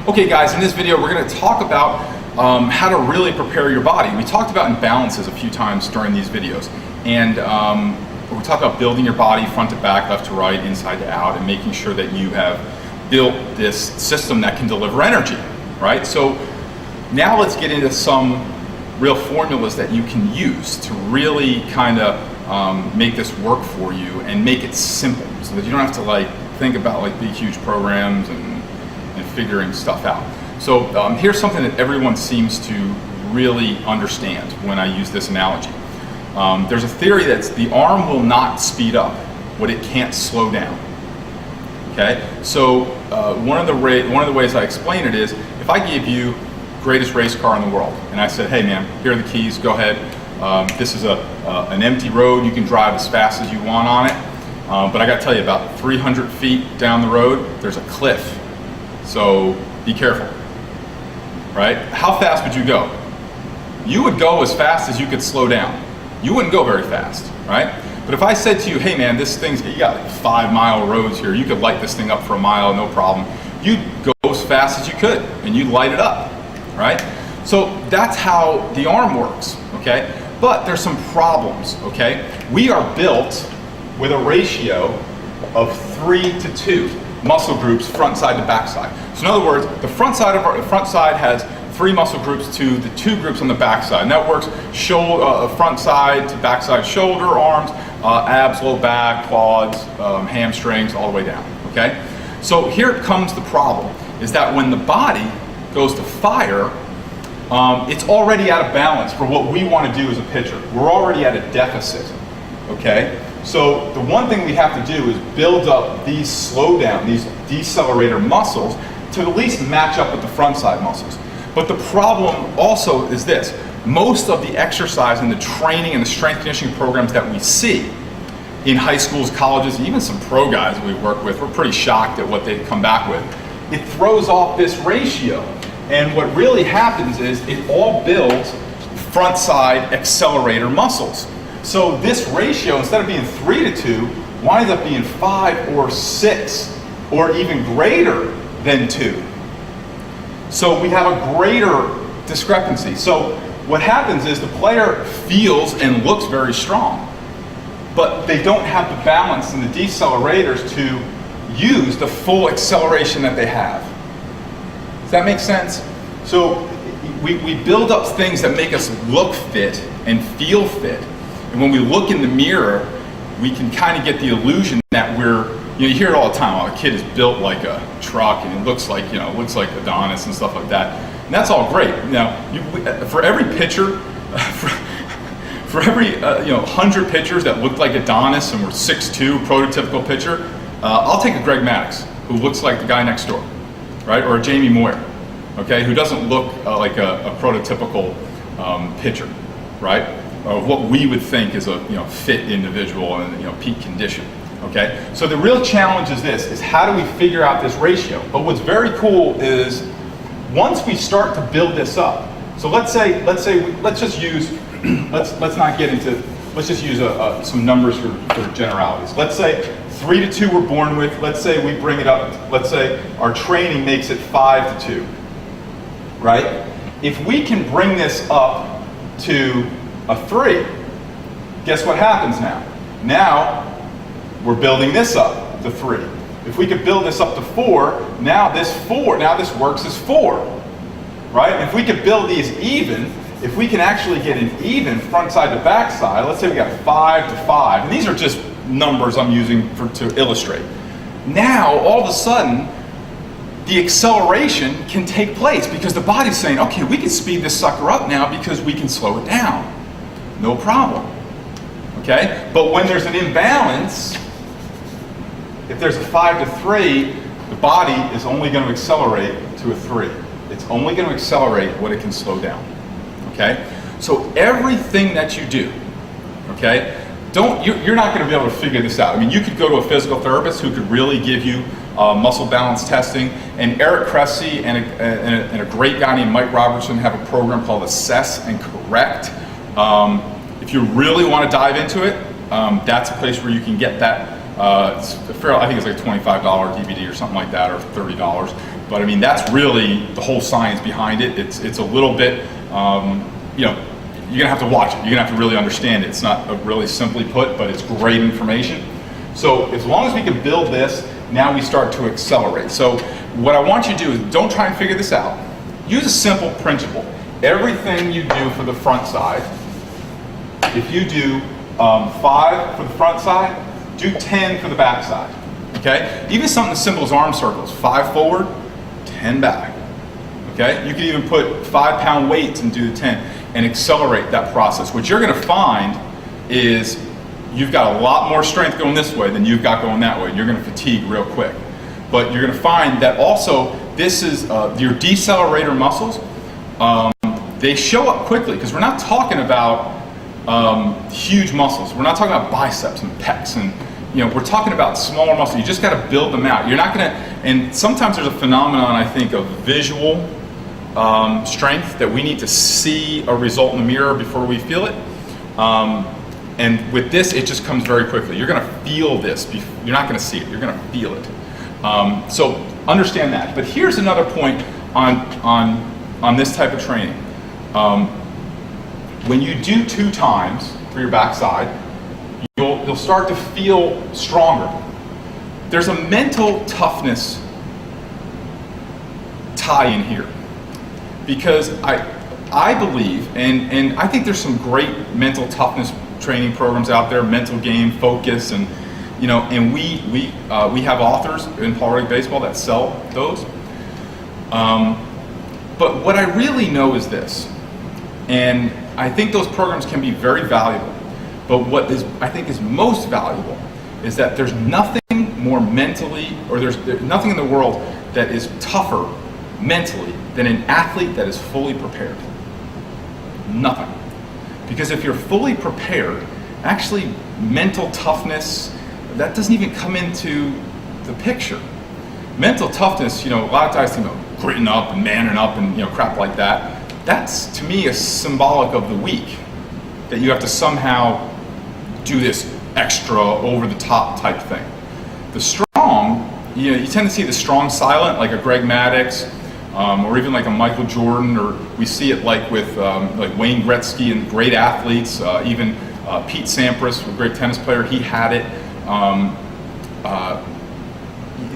Okay guys, in this video we're going to talk about how to really prepare your body. We talked about imbalances a few times during these videos, and we talked about building your body front to back, left to right, inside to out, and making sure that you have built this system that can deliver energy, right? So now let's get into some real formulas that you can use to really kind of make this work for you and make it simple so that you don't have to like think about like big huge programs and figuring stuff out. So here's something that everyone seems to really understand when I use this analogy. There's a theory that the arm will not speed up what it can't slow down. Okay, so one of the ways I explain it is if I gave you greatest race car in the world and I said, hey man, here are the keys, go ahead. This is an empty road, you can drive as fast as you want on it, but I got to tell you, about 300 feet down the road there's a cliff, so be careful, right? How fast would you go? You would go as fast as you could slow down. You wouldn't go very fast, right? But if I said to you, hey man, this thing's, you got like 5-mile roads here, you could light this thing up for a mile, no problem. You'd go as fast as you could and you'd light it up, right? So that's how the arm works, okay? But there's some problems, okay? We are built with a ratio of 3 to 2 muscle groups, front side to back side. So in other words, the front side has 3 muscle groups to the 2 groups on the back side. And that works front side to back side, shoulder, arms, abs, low back, quads, hamstrings, all the way down, okay? So here comes the problem, is that when the body goes to fire, it's already out of balance for what we want to do as a pitcher. We're already at a deficit, okay? So the one thing we have to do is build up these slowdown, these decelerator muscles to at least match up with the front side muscles. But the problem also is this: most of the exercise and the training and the strength conditioning programs that we see in high schools, colleges, and even some pro guys we work with, we're pretty shocked at what they come back with. It throws off this ratio. And what really happens is it all builds front side accelerator muscles. So this ratio, instead of being 3 to 2, winds up being 5 or 6 or even greater than 2. So we have a greater discrepancy. So what happens is the player feels and looks very strong, but they don't have the balance in the decelerators to use the full acceleration that they have. Does that make sense? So we build up things that make us look fit and feel fit. And when we look in the mirror, we can kind of get the illusion that you hear it all the time, oh, a kid is built like a truck and it looks like, looks like Adonis and stuff like that. And that's all great. Now, for every pitcher, for every 100 pitchers that look like Adonis and were 6'2", prototypical pitcher, I'll take a Greg Maddux, who looks like the guy next door, right? Or a Jamie Moyer, okay, who doesn't look like a prototypical pitcher, right? Of what we would think is a fit individual and peak condition. Okay, so the real challenge is this: is how do we figure out this ratio? But what's very cool is once we start to build this up. So let's just use some numbers for generalities. Let's say 3 to 2 we're born with. Let's say we bring it up. Let's say our training makes it 5 to 2. Right? If we can bring this up to a 3, guess what happens now? Now we're building this up to 3. If we could build this up to 4, now this works as 4, right? And if we could build these even, if we can actually get an even front side to back side, let's say we got 5 to 5, and these are just numbers I'm using to illustrate. Now, all of a sudden, the acceleration can take place because the body's saying, okay, we can speed this sucker up now because we can slow it down. No problem. Okay? But when there's an imbalance, if there's a 5 to 3, the body is only going to accelerate to a 3. It's only going to accelerate what it can slow down. Okay? So everything that you do, okay, you're not going to be able to figure this out. I mean, you could go to a physical therapist who could really give you muscle balance testing, and Eric Cressy and a great guy named Mike Robertson have a program called Assess and Correct. If you really want to dive into it, that's a place where you can get that. I think it's like a $25 DVD or something like that, or $30. But I mean, that's really the whole science behind it. It's a little bit, you know, you're gonna have to watch it. You're gonna have to really understand it. It's not really simply put, but it's great information. So as long as we can build this, now we start to accelerate. So what I want you to do is don't try and figure this out. Use a simple principle. Everything you do for the front side, if you do 5 for the front side, do 10 for the back side. Okay? Even something as simple as arm circles. 5 forward, 10 back. Okay? You can even put 5-pound weights and do the 10 and accelerate that process. What you're going to find is you've got a lot more strength going this way than you've got going that way. You're going to fatigue real quick. But you're going to find that also this is your decelerator muscles. They show up quickly because we're not talking about huge muscles. We're not talking about biceps and pecs, and you know, we're talking about smaller muscles. You just got to build them out. You're not going to, and sometimes there's a phenomenon, I think, of visual strength, that we need to see a result in the mirror before we feel it. And with this, it just comes very quickly. You're going to feel this. You're not going to see it. You're going to feel it. So understand that. But here's another point on this type of training. When you do 2 times for your backside, you'll start to feel stronger. There's a mental toughness tie in here, because I believe, and I think there's some great mental toughness training programs out there, mental game, focus, and you know, and we have authors in Paul Rig Baseball that sell those. But what I really know is this, and I think those programs can be very valuable. But what I think is most valuable is that there's nothing more mentally, or there's nothing in the world that is tougher mentally than an athlete that is fully prepared. Nothing. Because if you're fully prepared, actually mental toughness, that doesn't even come into the picture. Mental toughness, you know, a lot of times, you know, gritting up and manning up and, you know, crap like that, that's to me is symbolic of the weak. That you have to somehow do this extra over the top type thing. The strong, you know, you tend to see the strong silent, like a Greg Maddux, or even like a Michael Jordan, or we see it like with like Wayne Gretzky and great athletes, even Pete Sampras, a great tennis player, he had it.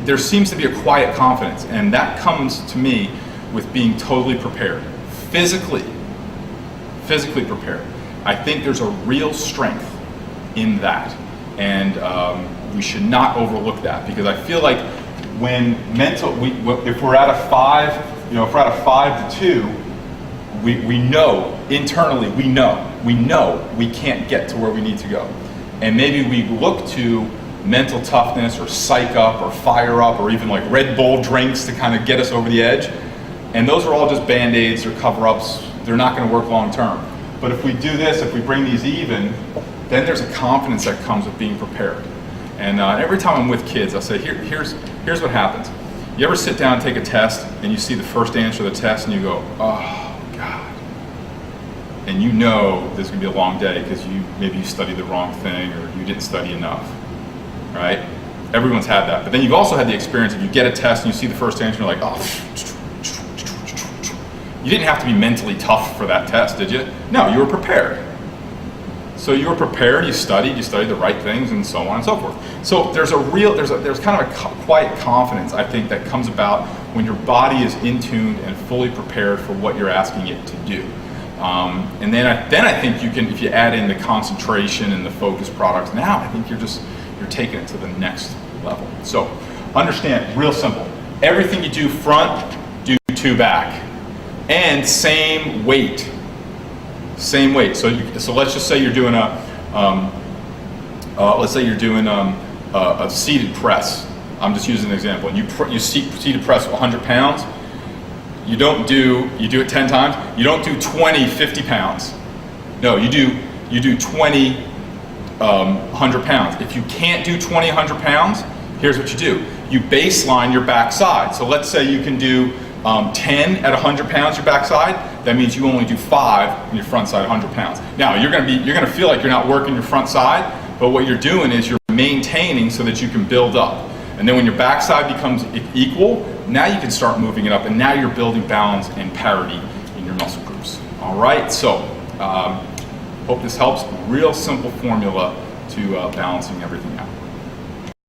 There seems to be a quiet confidence, and that comes to me with being totally prepared. Physically prepared. I think there's a real strength in that, and we should not overlook that, because I feel like when if we're at a 5, you know, if we're at a 5 to 2, we know internally, we know we can't get to where we need to go, and maybe we look to mental toughness or psych up or fire up or even like Red Bull drinks to kind of get us over the edge, and those are all just band-aids or cover-ups. They're not going to work long term. But if we do this, if we bring these even, then there's a confidence that comes with being prepared. And every time I'm with kids, I say, here's what happens. You ever sit down and take a test and you see the first answer of the test and you go, oh God. And you know this is going to be a long day because maybe you studied the wrong thing or you didn't study enough, right? Everyone's had that. But then you've also had the experience of you get a test and you see the first answer and you're like, oh. You didn't have to be mentally tough for that test, did you? No, you were prepared. So you were prepared, you studied the right things, and so on and so forth. So there's kind of a quiet confidence, I think, that comes about when your body is in tuned and fully prepared for what you're asking it to do. And then I think you can, if you add in the concentration and the focus products, now I think you're taking it to the next level. So understand, real simple. Everything you do front, do 2 back. And same weight. So let's just say you're doing a seated press. I'm just using an example. And you seated press 100 pounds. You do it 10 times. You don't do 20 50 pounds. No, you do 20 100 pounds. If you can't do 20 100 pounds, here's what you do. You baseline your backside. So let's say you can do 10 at 100 pounds your backside. That means you only do 5 on your front side 100 pounds. Now you're gonna feel like you're not working your front side, but what you're doing is you're maintaining so that you can build up. And then when your backside becomes equal, now you can start moving it up, and now you're building balance and parity in your muscle groups. All right, so hope this helps. Real simple formula to balancing everything out.